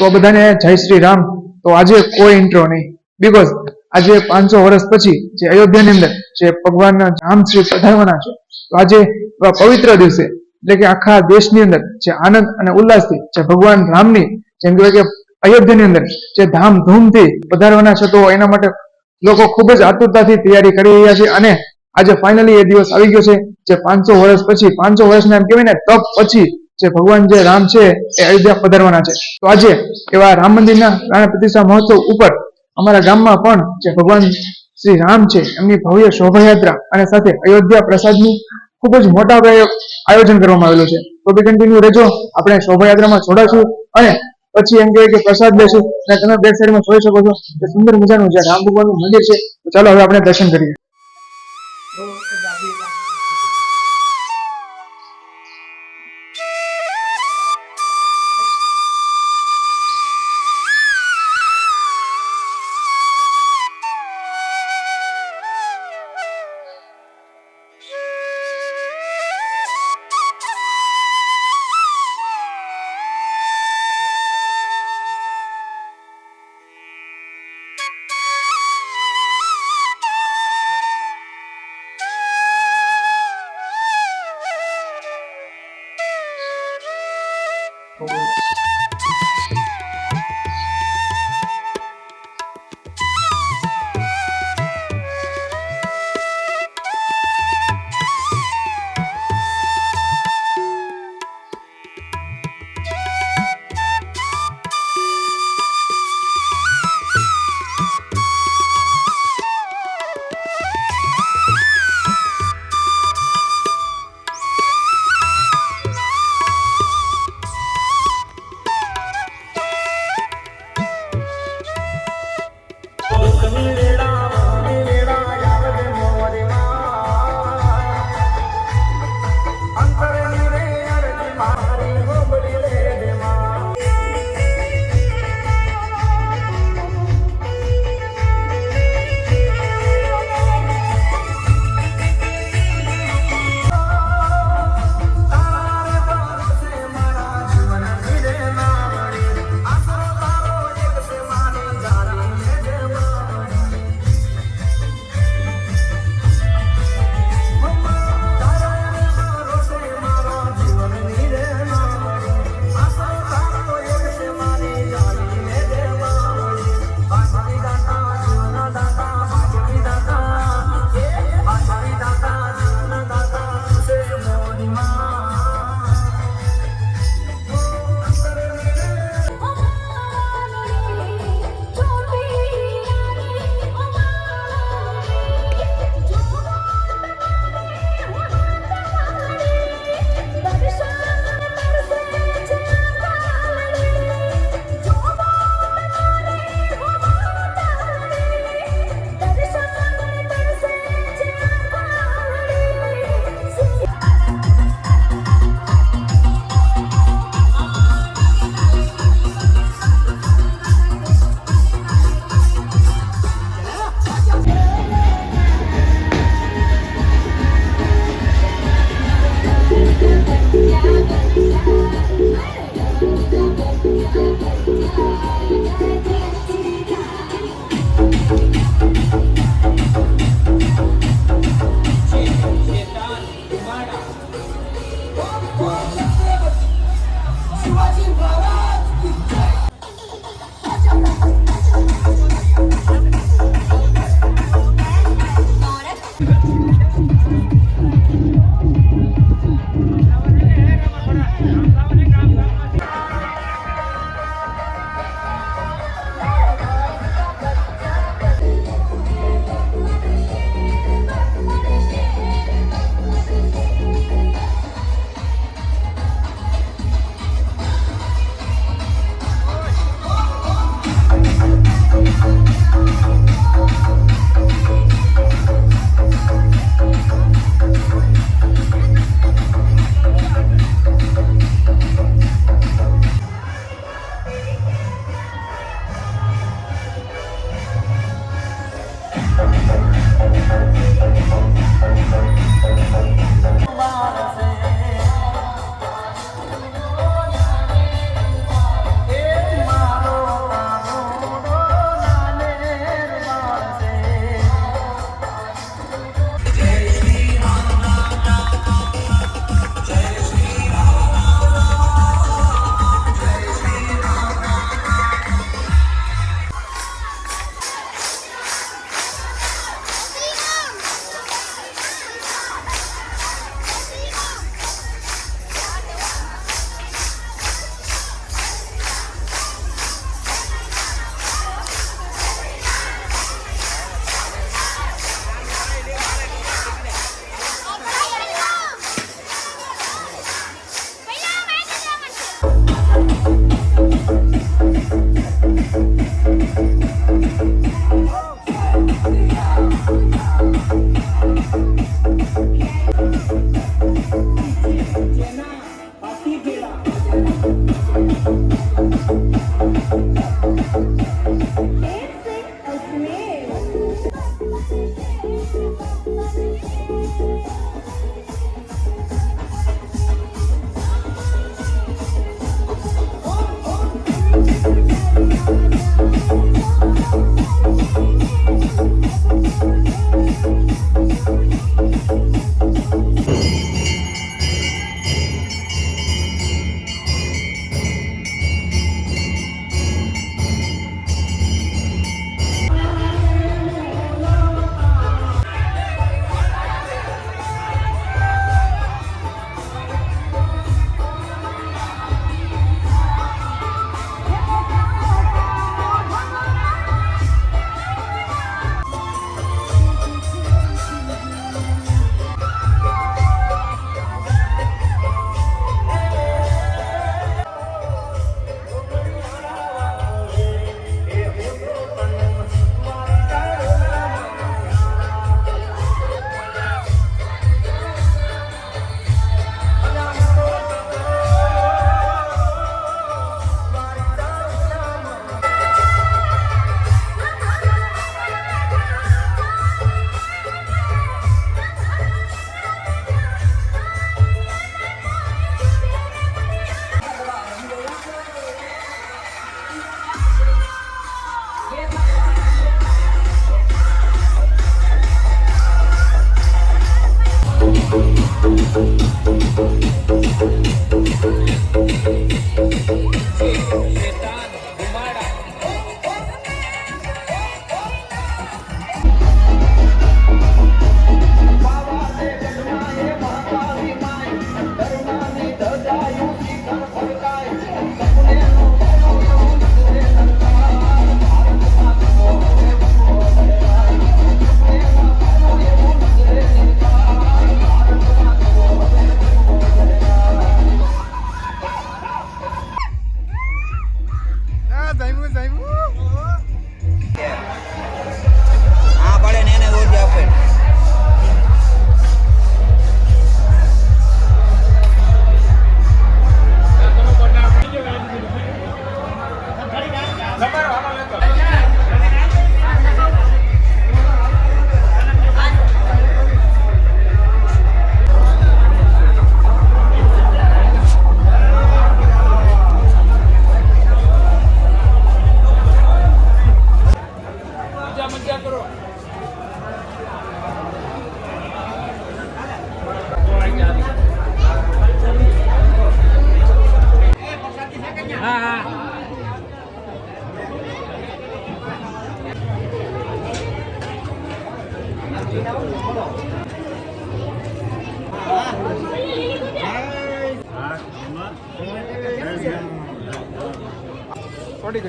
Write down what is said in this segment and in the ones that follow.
તો બધાને જય શ્રી રામ. તો આજે કોઈ ઇન્ટ્રો નહીં, બીકોઝ આજે 500 વર્ષ પછી જે અયોધ્યાની અંદર જે ભગવાન રામ શ્રી પધારવાના છે, તો આજે એવા પવિત્ર દિવસે એટલે કે આખા દેશની અંદર જે આનંદ અને ઉલ્લાસથી જે ભગવાન રામની જેમ કહેવાય કે અયોધ્યાની અંદર જે ધામધૂમથી પધારવાના છે, તો એના માટે લોકો ખૂબ જ આતુરતાથી તૈયારી કરી રહ્યા છે. અને આજે ફાઇનલી એ દિવસ આવી ગયો છે જે 500 વર્ષ પછી, 500 વર્ષના એમ કહેવાય ને તપ પછી જે ભગવાન જે રામ છે એ અયોધ્યા પધારવાના છે. તો આજે એવા રામ મંદિરના પ્રાણ પ્રતિષ્ઠા મહોત્સવ ઉપર અમારા ગામમાં પણ જે ભગવાન શ્રી રામ છે એમની ભવ્ય શોભાયાત્રા અને સાથે અયોધ્યા પ્રસાદનું ખૂબ જ મોટા પાયે આયોજન કરવામાં આવેલું છે. તો બી કન્ટિન્યુ રહેજો, આપણે શોભાયાત્રામાં જોડાશું અને પછી એમ કહેવાય કે પ્રસાદ લેશું. અને તમે બેક સાઈડમાં જોઈ શકો છો કે સુંદર મજાનું જે રામ ભગવાનનું મંદિર છે. તો ચાલો હવે આપણે દર્શન કરીએ.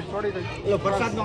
છોડી ગઈ પ્રસાદ નો